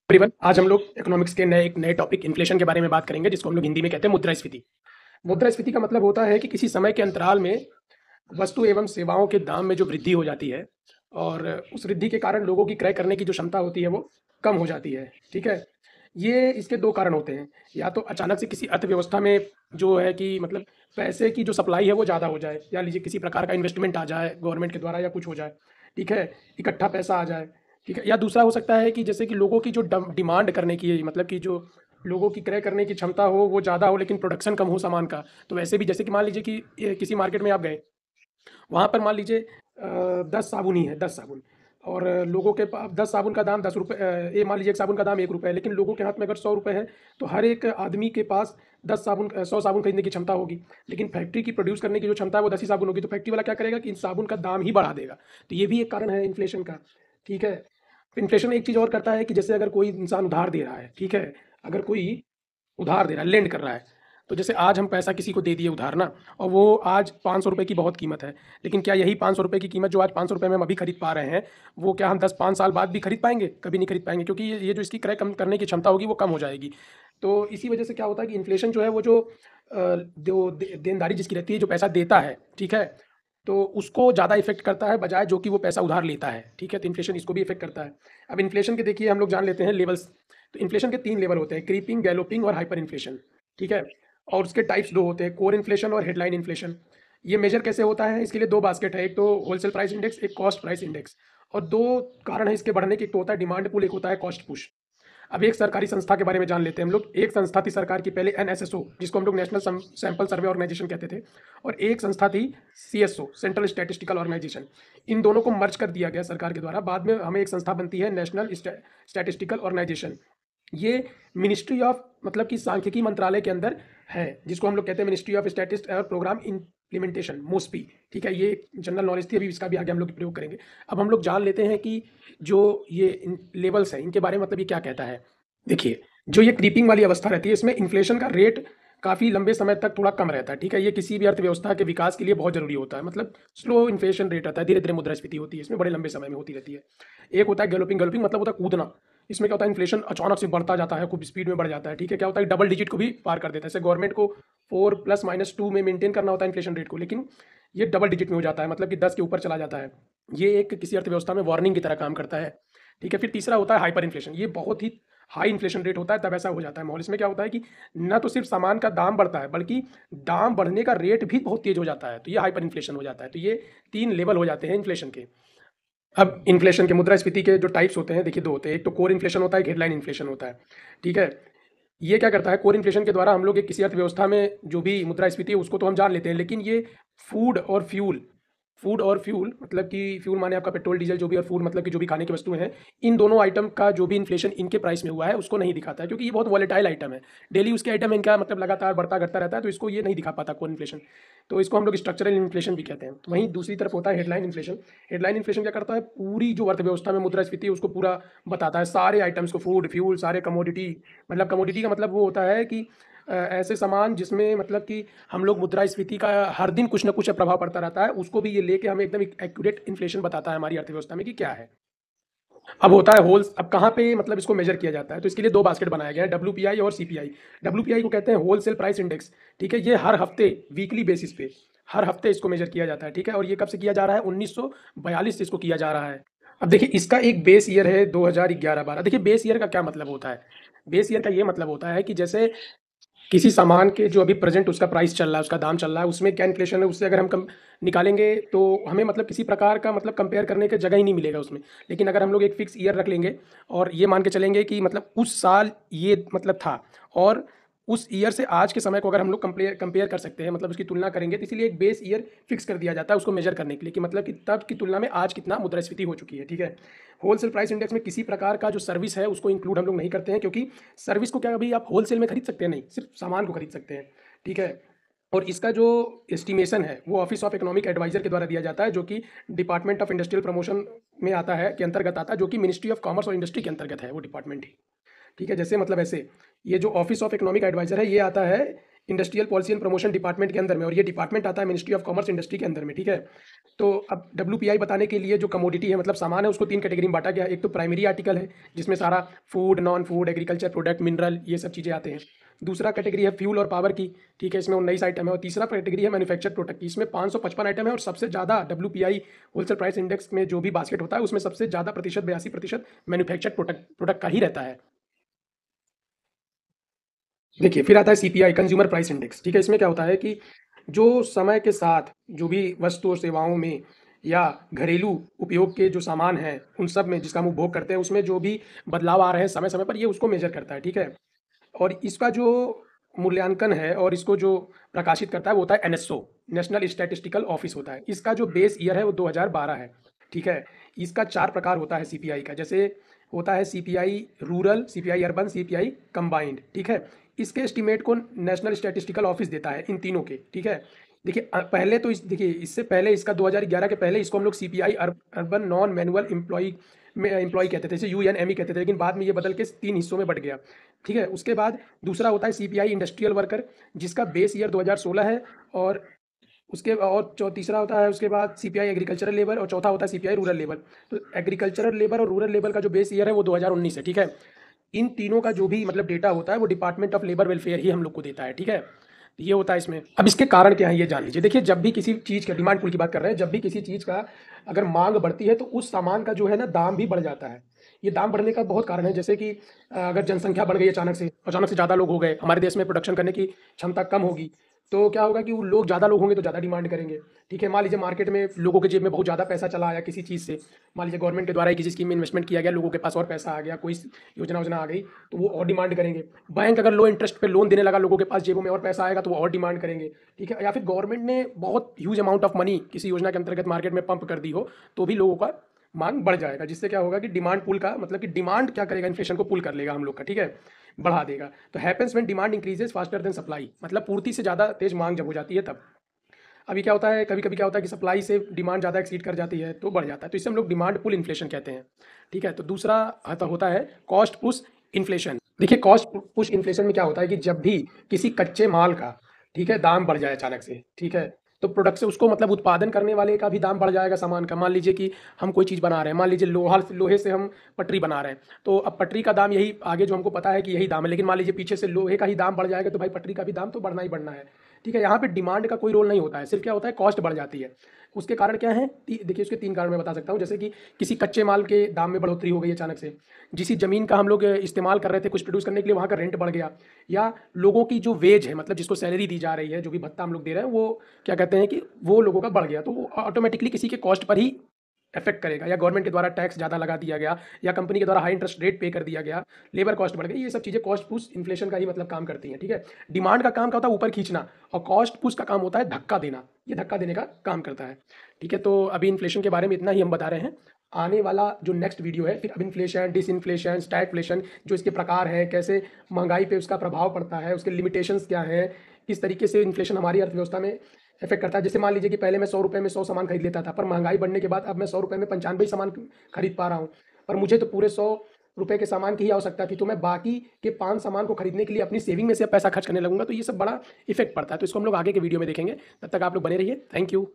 Everyone, आज हम लोग इकोनॉमिक्स के एक नए टॉपिक इन्फ्लेशन के बारे में बात करेंगे, जिसको हम लोग हिंदी में कहते हैं मुद्रास्फीति। मुद्रास्फीति का मतलब होता है कि किसी समय के अंतराल में वस्तु एवं सेवाओं के दाम में जो वृद्धि हो जाती है और उस वृद्धि के कारण लोगों की क्रय करने की जो क्षमता होती है वो कम हो जाती है। ठीक है, ये इसके दो कारण होते हैं। या तो अचानक से किसी अर्थव्यवस्था में जो है कि मतलब पैसे की जो सप्लाई है वो ज़्यादा हो जाए, या लीजिए किसी प्रकार का इन्वेस्टमेंट आ जाए गवर्नमेंट के द्वारा या कुछ हो जाए। ठीक है, इकट्ठा पैसा आ जाए। ठीक है, या दूसरा हो सकता है कि जैसे कि लोगों की जो डिमांड करने की मतलब कि जो लोगों की क्रय करने की क्षमता हो वो ज़्यादा हो, लेकिन प्रोडक्शन कम हो सामान का। तो वैसे भी जैसे कि मान लीजिए कि किसी मार्केट में आप गए, वहाँ पर मान लीजिए 10 साबुन ही है, 10 साबुन, और लोगों के पास 10 साबुन का दाम 10 रुपये, ये मान लीजिए एक साबुन का दाम 1 रुपये है, लेकिन लोगों के हाथ में अगर 100 रुपये है तो हर एक आदमी के पास 100 साबुन खरीदने की क्षमता होगी। लेकिन फैक्ट्री की प्रोड्यूस करने की जो क्षमता है वो 10 ही साबुन होगी, तो फैक्ट्री वाला क्या करेगा कि इन साबुन का दाम ही बढ़ा देगा। तो ये भी एक कारण है इन्फ्लेशन का। ठीक है, इन्फ्लेशन एक चीज़ और करता है कि जैसे अगर कोई इंसान उधार दे रहा है, ठीक है, अगर कोई उधार दे रहा है, लेंड कर रहा है, तो जैसे आज हम पैसा किसी को दे दिए उधार ना, और वो आज 500 रुपये की बहुत कीमत है, लेकिन क्या यही 500 रुपये की कीमत जो आज 500 रुपये में हम अभी खरीद पा रहे हैं, वो क्या हम 10-5 साल बाद भी खरीद पाएंगे? कभी नहीं खरीद पाएंगे, क्योंकि ये जो इसकी क्रय कम करने की क्षमता होगी वो कम हो जाएगी। तो इसी वजह से क्या होता है कि इन्फ्लेशन जो है वो जो देनदारी जिसकी रहती है, जो पैसा देता है, ठीक है, तो उसको ज़्यादा इफेक्ट करता है बजाय जो कि वो पैसा उधार लेता है। ठीक है, तो इन्फ्लेशन इसको भी इफेक्ट करता है। अब इन्फ्लेशन के देखिए हम लोग जान लेते हैं लेवल्स। तो इन्फ्लेशन के 3 लेवल होते हैं: क्रीपिंग, गैलोपिंग और हाइपर इन्फ्लेशन। ठीक है, और उसके टाइप्स दो होते हैं: कोर इन्फ्लेशन और हेडलाइन इन्फ्लेशन। ये मेजर कैसे होता है? इसके लिए दो बास्केट है, एक तो होलसेल प्राइस इंडेक्स, एक कॉस्ट प्राइस इंडेक्स। और दो कारण है इसके बढ़ने के, एक तो होता है डिमांड पुल, एक होता है कॉस्ट पुश। अब एक सरकारी संस्था के बारे में जान लेते हैं हम लोग। एक संस्था थी सरकार की पहले, एनएसएसओ, जिसको हम लोग नेशनल सैंपल सर्वे ऑर्गेनाइजेशन कहते थे, और एक संस्था थी सीएसओ, सेंट्रल स्टैटिस्टिकल ऑर्गेनाइजेशन। इन दोनों को मर्ज कर दिया गया सरकार के द्वारा। बाद में हमें एक संस्था बनती है नेशनल स्टैटिस्टिकल ऑर्गेनाइजेशन। ये मिनिस्ट्री ऑफ मतलब कि सांख्यिकी मंत्रालय के अंदर है, जिसको हम लोग कहते हैं मिनिस्ट्री ऑफ स्टैटिस्ट और प्रोग्राम इम्प्लीमेंटेशन, मोस्पी। ठीक है, ये जनरल नॉलेज थी, अभी इसका भी आगे हम लोग प्रयोग करेंगे। अब हम लोग जान लेते हैं कि जो ये लेवल्स हैं इनके बारे में मतलब ये क्या कहता है। देखिए, जो ये क्रीपिंग वाली अवस्था रहती है, इसमें इन्फ्लेशन का रेट काफ़ी लंबे समय तक थोड़ा कम रहता है। ठीक है, ये किसी भी अर्थव्यवस्था के विकास के लिए बहुत ज़रूरी होता है। मतलब स्लो इन्फ्लेशन रेट रहता है, धीरे धीरे मुद्रास्फीति होती है, इसमें बड़े लंबे समय में होती रहती है। एक होता है गैलोपिंग। गैलोपिंग मतलब होता है कूदना। इसमें क्या होता है, इन्फ्लेशन अचानक से बढ़ता जाता है, खूब स्पीड में बढ़ जाता है। ठीक है, क्या होता है, डबल डिजिट को भी पार कर देता है। जैसे गवर्नमेंट को 4 ± 2 में मेंटेन करना होता है इन्फ्लेशन रेट को, लेकिन ये डबल डिजिट में हो जाता है, मतलब कि 10 के ऊपर चला जाता है। ये एक किसी अर्थव्यवस्था में वार्निंग की तरह काम करता है। ठीक है, फिर तीसरा होता है हाइपर इन्फ्लेशन। ये बहुत ही हाई इन्फ्लेशन रेट होता है, तब ऐसा हो जाता है माहौल। इसमें क्या होता है कि न तो सिर्फ सामान का दाम बढ़ता है, बल्कि दाम बढ़ने का रेट भी बहुत तेज हो जाता है, तो ये हाइपर इन्फ्लेशन हो जाता है। तो ये 3 लेवल हो जाते हैं इन्फ्लेशन के। अब इन्फ्लेशन के मुद्रास्फीति के जो टाइप्स होते हैं, देखिए दो होते हैं, एक तो कोर इन्फ्लेशन होता है, एक हेडलाइन इन्फ्लेशन होता है। ठीक है, ये क्या करता है, कोर इन्फ्लेशन के द्वारा हम लोग एक किसी अर्थव्यवस्था में जो भी मुद्रास्फीति है उसको तो हम जान लेते हैं, लेकिन ये फूड और फ्यूल मतलब कि फ्यूल माने आपका पेट्रोल डीजल जो भी, और फूड मतलब कि जो भी खाने की वस्तुएं हैं, इन दोनों आइटम का जो भी इन्फ्लेशन इनके प्राइस में हुआ है उसको नहीं दिखाता है, क्योंकि ये बहुत वॉलेटाइल आइटम है। डेली उसके आइटम इनका मतलब लगातार बढ़ता घटता रहता है, तो इसको ये नहीं दिखा पाता कोर इन्फ्लेशन। तो इसको हम लोग स्ट्रक्चरल इन्फ्लेशन भी कहते हैं। तो वहीं दूसरी तरफ होता है हेडलाइन इन्फ्लेशन। हेडलाइन इन्फ्लेशन क्या करता है, पूरी जो अर्थव्यवस्था में मुद्रास्फीति है उसको पूरा बताता है, सारे आइटम्स को, फूड फ्यूल सारे कमोडिटी। मतलब कमोडिटी का मतलब वो होता है कि ऐसे सामान जिसमें मतलब कि हम लोग मुद्रास्फीति का हर दिन कुछ ना कुछ प्रभाव पड़ता रहता है, उसको भी ये लेके हमें एकदम एक्यूरेट इन्फ्लेशन बताता है हमारी अर्थव्यवस्था में कि क्या है। अब होता है होल्स। अब कहाँ पे मतलब इसको मेजर किया जाता है, तो इसके लिए दो बास्केट बनाया गया है, डब्ल्यूपीआई और सीपीआई। डब्ल्यूपीआई को कहते हैं होलसेल प्राइस इंडेक्स। ठीक है, ये हर हफ्ते, वीकली बेसिस पे, हर हफ्ते इसको मेजर किया जाता है। ठीक है, और ये कब से किया जा रहा है, 1942 से इसको किया जा रहा है। अब देखिए, इसका एक बेस ईयर है 2011-12। देखिए, बेस ईयर का क्या मतलब होता है? बेस ईयर का ये मतलब होता है कि जैसे किसी सामान के जो अभी प्रेजेंट उसका प्राइस चल रहा है, उसका दाम चल रहा है, उसमें क्या इन्फ्लेशन है, उससे अगर हम कम निकालेंगे तो हमें मतलब किसी प्रकार का मतलब कंपेयर करने की जगह ही नहीं मिलेगा उसमें। लेकिन अगर हम लोग एक फिक्स ईयर रख लेंगे और ये मान के चलेंगे कि मतलब उस साल ये मतलब था, और उस ईयर से आज के समय को अगर हम लोग कंपेयर कंपेयर कर सकते हैं, मतलब उसकी तुलना करेंगे, तो इसीलिए एक बेस ईयर फिक्स कर दिया जाता है उसको मेजर करने के लिए, कि मतलब कि तब की तुलना में आज कितना मुद्रास्फीति हो चुकी है। ठीक है, होलसेल प्राइस इंडेक्स में किसी प्रकार का जो सर्विस है उसको इंक्लूड हम लोग नहीं करते हैं, क्योंकि सर्विस को क्या अभी आप होलसेल में खरीद सकते हैं, नहीं, सिर्फ सामान को खरीद सकते हैं। ठीक है, और इसका जो एस्टिमेशन है वो ऑफिस ऑफ इकोनॉमिक एडवाइजर के द्वारा दिया जाता है, जो कि डिपार्टमेंट ऑफ इंडस्ट्रियल प्रमोशन में आता है, के अंतर्गत आता है, जो कि मिनिस्ट्री ऑफ कॉमर्स और इंडस्ट्री के अंतर्गत है वो डिपार्टमेंट ही। ठीक है, जैसे मतलब ऐसे, ये जो ऑफिस ऑफ इकोनॉमिक एडवाइजर है ये आता है industrial policy and promotion department के अंदर में, और ये डिपार्टमेंट आता है मिनिस्ट्री ऑफ कॉमर्स इंडस्ट्री के अंदर में, ठीक है। तो अब डब्ल्यूपीआई बताने के लिए जो कमोडिटी है मतलब सामान है उसको 3 कैटेगरी में बांटा गया है। एक तो प्राइमरी आर्टिकल है जिसमें सारा food, non food, agriculture product, mineral, ये सब चीज़ें आते हैं। दूसरा कैटेगरी है फ्यूल और पावर की, ठीक है, इसमें 19 आइटम है। और तीसरा कैटेगरी है मैन्युफैक्चर्ड प्रोडक्ट की, इसमें 555 आइटम है। और सबसे ज़्यादा डब्ल्यूपीआई होलसेल प्राइस इंडेक्स में जो भी बास्केट होता है उसमें सबसे ज़्यादा प्रतिशत 82% मैन्युफैक्चर्ड प्रोडक्ट का ही रहता है। देखिए फिर आता है सीपीआई, कंज्यूमर प्राइस इंडेक्स, ठीक है। इसमें क्या होता है कि जो समय के साथ जो भी वस्तु और सेवाओं में या घरेलू उपयोग के जो सामान हैं उन सब में जिसका हम उपभोग करते हैं उसमें जो भी बदलाव आ रहे हैं समय समय पर, ये उसको मेजर करता है, ठीक है। और इसका जो मूल्यांकन है और इसको जो प्रकाशित करता है वो होता है एनएसओ, नेशनल स्टैटिस्टिकल ऑफिस होता है। इसका जो बेस ईयर है वो 2012 है, ठीक है। इसका 4 प्रकार होता है सीपीआई का, जैसे होता है CPI rural, CPI urban, CPI combined, ठीक है। इसके एस्टीमेट को नेशनल स्टैटिस्टिकल ऑफिस देता है इन तीनों के, ठीक है। देखिए पहले तो देखिए इससे पहले इसका 2011 के पहले इसको हम लोग CPI urban non manual employ कहते थे, जैसे यूएनएमई कहते थे, लेकिन बाद में ये बदल के 3 हिस्सों में बट गया, ठीक है। उसके बाद दूसरा होता है सीपीआई इंडस्ट्रियल वर्कर जिसका बेस ईयर 2016 है। और तीसरा होता है उसके बाद सीपीआई एग्रीकल्चरल लेबर, और चौथा होता है सीपीआई रूरल लेबर। तो एग्रीकल्चरल लेबर और रूरल लेबर का जो बेस ईयर है वो 2019 है, ठीक है। इन तीनों का जो भी मतलब डेटा होता है वो डिपार्टमेंट ऑफ लेबर वेलफेयर ही हम लोग को देता है, ठीक है। तो ये होता है इसमें। अब इसके कारण क्या है ये जान लीजिए। देखिए जब भी किसी चीज़ का, डिमांड पुल की बात कर रहे हैं, जब भी किसी चीज़ का अगर मांग बढ़ती है तो उस सामान का जो है ना दाम भी बढ़ जाता है। ये दाम बढ़ने का बहुत कारण है, जैसे कि अगर जनसंख्या बढ़ गई अचानक से ज़्यादा लोग हो गए, हमारे देश में प्रोडक्शन करने की क्षमता कम होगी, तो क्या होगा कि वो लोग ज़्यादा लोग होंगे तो ज़्यादा डिमांड करेंगे, ठीक है। मान लीजिए मार्केट में लोगों के जेब में बहुत ज़्यादा पैसा चला आया किसी चीज़ से, मान लीजिए गवर्नमेंट के द्वारा किसी स्कीम में इन्वेस्टमेंट किया गया, लोगों के पास और पैसा आ गया, कोई योजना आ गई, तो वो और डिमांड करेंगे। बैंक अगर लो इंटरेस्ट पे लोन देने लगा, लोगों के पास जेबों में और पैसा आएगा तो वो और डिमांड करेंगे, ठीक है। या फिर गवर्नमेंट ने बहुत ह्यूज अमाउंट ऑफ मनी किसी योजना के अंतर्गत मार्केट में पंप कर दी हो तो भी लोगों का मांग बढ़ जाएगा, जिससे क्या होगा कि डिमांड पुल का मतलब कि डिमांड क्या करेगा, इन्फ्लेशन को पुल कर लेगा हम लोग का, ठीक है, बढ़ा देगा। तो happens when demand increases faster than supply, मतलब पूर्ति से ज़्यादा तेज मांग जब हो जाती है तब। अभी क्या होता है, कभी कभी क्या होता है कि सप्लाई से डिमांड ज़्यादा एक्सीड कर जाती है तो बढ़ जाता है, तो इसे हम लोग डिमांड पुल इन्फ्लेशन कहते हैं, ठीक है। तो दूसरा होता है कॉस्ट पुश इन्फ्लेशन। देखिए कॉस्ट पुश इन्फ्लेशन में क्या होता है कि जब भी किसी कच्चे माल का, ठीक है, दाम बढ़ जाए अचानक से, ठीक है, तो प्रोडक्ट से उसको मतलब उत्पादन करने वाले का भी दाम बढ़ जाएगा सामान का। मान लीजिए कि हम कोई चीज़ बना रहे हैं, मान लीजिए लोहे से हम पटरी बना रहे हैं, तो अब पटरी का दाम यही आगे जो हमको पता है कि यही दाम है, लेकिन मान लीजिए पीछे से लोहे का ही दाम बढ़ जाएगा तो भाई पटरी का भी दाम तो बढ़ना ही बढ़ना है, ठीक है। यहाँ पे डिमांड का कोई रोल नहीं होता है, सिर्फ क्या होता है कॉस्ट बढ़ जाती है। उसके कारण क्या है, देखिए उसके 3 कारण मैं बता सकता हूँ, जैसे कि किसी कच्चे माल के दाम में बढ़ोतरी हो गई अचानक से, जिस ज़मीन का हम लोग इस्तेमाल कर रहे थे कुछ प्रोड्यूस करने के लिए वहाँ का रेंट बढ़ गया, या लोगों की जो वेज है मतलब जिसको सैलरी दी जा रही है, जो भी भत्ता हम लोग दे रहे हैं, वो क्या कहते हैं कि वो लोगों का बढ़ गया, तो वो ऑटोमेटिकली किसी के कॉस्ट पर ही इफेक्ट करेगा, या गवर्नमेंट के द्वारा टैक्स ज़्यादा लगा दिया गया, या कंपनी के द्वारा हाई इंटरेस्ट रेट पे कर दिया गया, लेबर कॉस्ट बढ़ गई, ये सब चीज़ें कॉस्ट पुश इन्फ्लेशन का ही मतलब काम करती हैं, ठीक है। डिमांड का काम क्या होता है, ऊपर खींचना, और कॉस्ट पुश का काम होता है धक्का देना, ये धक्का देने का काम करता है, ठीक है। तो अभी इन्फ्लेशन के बारे में इतना ही हम बता रहे हैं। आने वाला जो नेक्स्ट वीडियो है फिर अब इन्फ्लेशन, डिसइन्फ्लेशन, स्टैगफ्लेशन, जो इसके प्रकार हैं, कैसे महंगाई पे उसका प्रभाव पड़ता है, उसके लिमिटेशंस क्या हैं, किस तरीके से इन्फ्लेशन हमारी अर्थव्यवस्था में इफेक्ट करता है। जैसे मान लीजिए कि पहले मैं 100 रुपये में 100 सामान खरीद लेता था, पर महंगाई बढ़ने के बाद अब मैं 100 रुपये में 95 सामान खरीद पा रहा हूँ, पर मुझे तो पूरे 100 रुपये के सामान की ही आवश्यकता थी, तो मैं बाकी के 5 सामान को खरीदने के लिए अपनी सेविंग में से पैसा खर्च करने लगूंगा, तो ये सब बड़ा इफेक्ट पड़ता है। तो इसको हम लोग आगे के वीडियो में देखेंगे, तब तक आप लोग बने रहिए। Thank you.